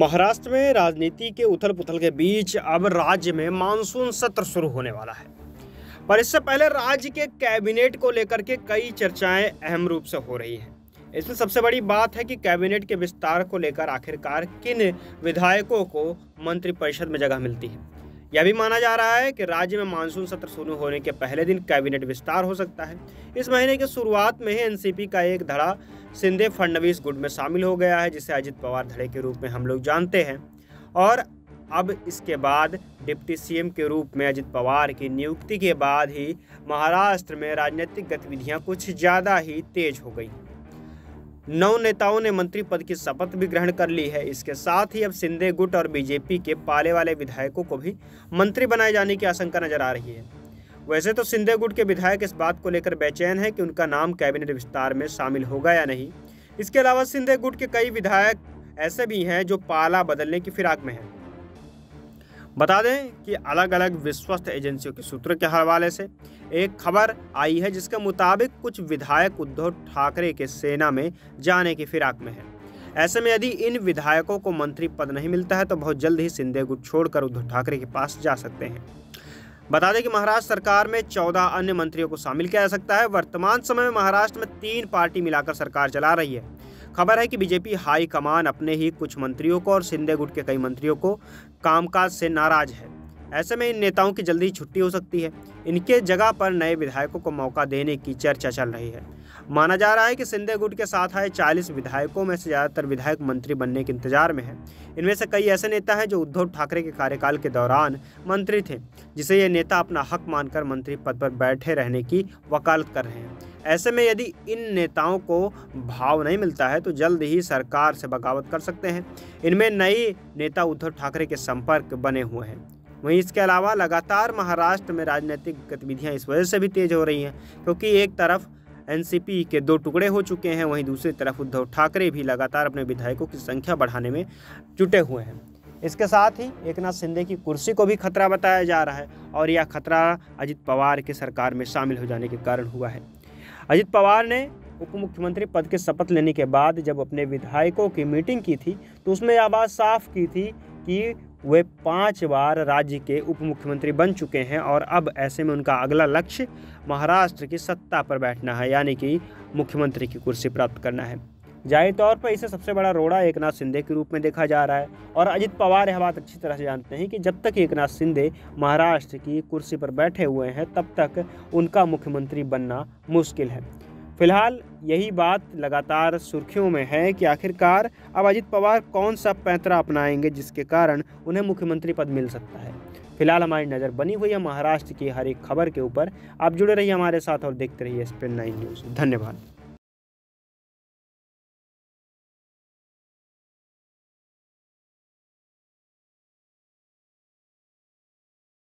महाराष्ट्र में राजनीति के उथल पुथल के बीच अब राज्य में मानसून सत्र शुरू होने वाला है। पर इससे पहले राज्य के कैबिनेट को लेकर के कई चर्चाएं अहम रूप से हो रही हैं। इसमें सबसे बड़ी बात है कि कैबिनेट के विस्तार को लेकर आखिरकार किन विधायकों को मंत्रिपरिषद में जगह मिलती है। यह भी माना जा रहा है कि राज्य में मानसून सत्र शुरू होने के पहले दिन कैबिनेट विस्तार हो सकता है। इस महीने की शुरुआत में ही एनसीपी का एक धड़ा शिंदे फडणवीस गुट में शामिल हो गया है, जिसे अजित पवार धड़े के रूप में हम लोग जानते हैं। और अब इसके बाद डिप्टी सीएम के रूप में अजित पवार की नियुक्ति के बाद ही महाराष्ट्र में राजनीतिक गतिविधियां कुछ ज़्यादा ही तेज हो गई। 9 नेताओं ने मंत्री पद की शपथ भी ग्रहण कर ली है। इसके साथ ही अब शिंदे गुट और बीजेपी के पाले वाले विधायकों को भी मंत्री बनाए जाने की आशंका नजर आ रही है। वैसे तो शिंदे गुट के विधायक इस बात को लेकर बेचैन है कि उनका नाम कैबिनेट विस्तार में शामिल होगा या नहीं। इसके अलावा शिंदे गुट के कई विधायक ऐसे भी हैं जो पाला बदलने की फिराक में हैं। बता दें कि अलग अलग विश्वस्त एजेंसियों के सूत्रों के हवाले से एक खबर आई है, जिसके मुताबिक कुछ विधायक उद्धव ठाकरे के सेना में जाने की फिराक में है। ऐसे में यदि इन विधायकों को मंत्री पद नहीं मिलता है तो बहुत जल्द ही शिंदे गुट छोड़कर उद्धव ठाकरे के पास जा सकते हैं। बता दें कि महाराष्ट्र सरकार में 14 अन्य मंत्रियों को शामिल किया जा सकता है। वर्तमान समय में महाराष्ट्र में 3 पार्टी मिलाकर सरकार चला रही है। खबर है कि बीजेपी हाई कमान अपने ही कुछ मंत्रियों को और शिंदे गुट के कई मंत्रियों को कामकाज से नाराज है। ऐसे में इन नेताओं की जल्दी छुट्टी हो सकती है। इनके जगह पर नए विधायकों को मौका देने की चर्चा चल रही है। माना जा रहा है कि शिंदे गुट के साथ आए 40 विधायकों में से ज़्यादातर विधायक मंत्री बनने के इंतजार में हैं। इनमें से कई ऐसे नेता हैं जो उद्धव ठाकरे के कार्यकाल के दौरान मंत्री थे, जिसे ये नेता अपना हक मानकर मंत्री पद पर बैठे रहने की वकालत कर रहे हैं। ऐसे में यदि इन नेताओं को भाव नहीं मिलता है तो जल्द ही सरकार से बगावत कर सकते हैं। इनमें नए नेता उद्धव ठाकरे के संपर्क बने हुए हैं। वहीं इसके अलावा लगातार महाराष्ट्र में राजनीतिक गतिविधियां इस वजह से भी तेज हो रही हैं क्योंकि एक तरफ एनसीपी के 2 टुकड़े हो चुके हैं, वहीं दूसरी तरफ उद्धव ठाकरे भी लगातार अपने विधायकों की संख्या बढ़ाने में जुटे हुए हैं। इसके साथ ही एकनाथ शिंदे की कुर्सी को भी खतरा बताया जा रहा है और यह खतरा अजित पवार की सरकार में शामिल हो जाने के कारण हुआ है। अजित पवार ने उप मुख्यमंत्री पद के शपथ लेने के बाद जब अपने विधायकों की मीटिंग की थी तो उसमें यह बात साफ की थी कि वे 5 बार राज्य के उप मुख्यमंत्री बन चुके हैं और अब ऐसे में उनका अगला लक्ष्य महाराष्ट्र की सत्ता पर बैठना है, यानी कि मुख्यमंत्री की कुर्सी प्राप्त करना है। जाहिर तौर पर इसे सबसे बड़ा रोड़ा एकनाथ शिंदे के रूप में देखा जा रहा है और अजित पवार यह बात अच्छी तरह से जानते हैं कि जब तक एकनाथ शिंदे महाराष्ट्र की कुर्सी पर बैठे हुए हैं तब तक उनका मुख्यमंत्री बनना मुश्किल है। फिलहाल यही बात लगातार सुर्खियों में है कि आखिरकार अब अजित पवार कौन सा पैंतरा अपनाएंगे जिसके कारण उन्हें मुख्यमंत्री पद मिल सकता है। फिलहाल हमारी नज़र बनी हुई है महाराष्ट्र की हर एक खबर के ऊपर। आप जुड़े रहिए हमारे साथ और देखते रहिए SPN9 न्यूज़। धन्यवाद।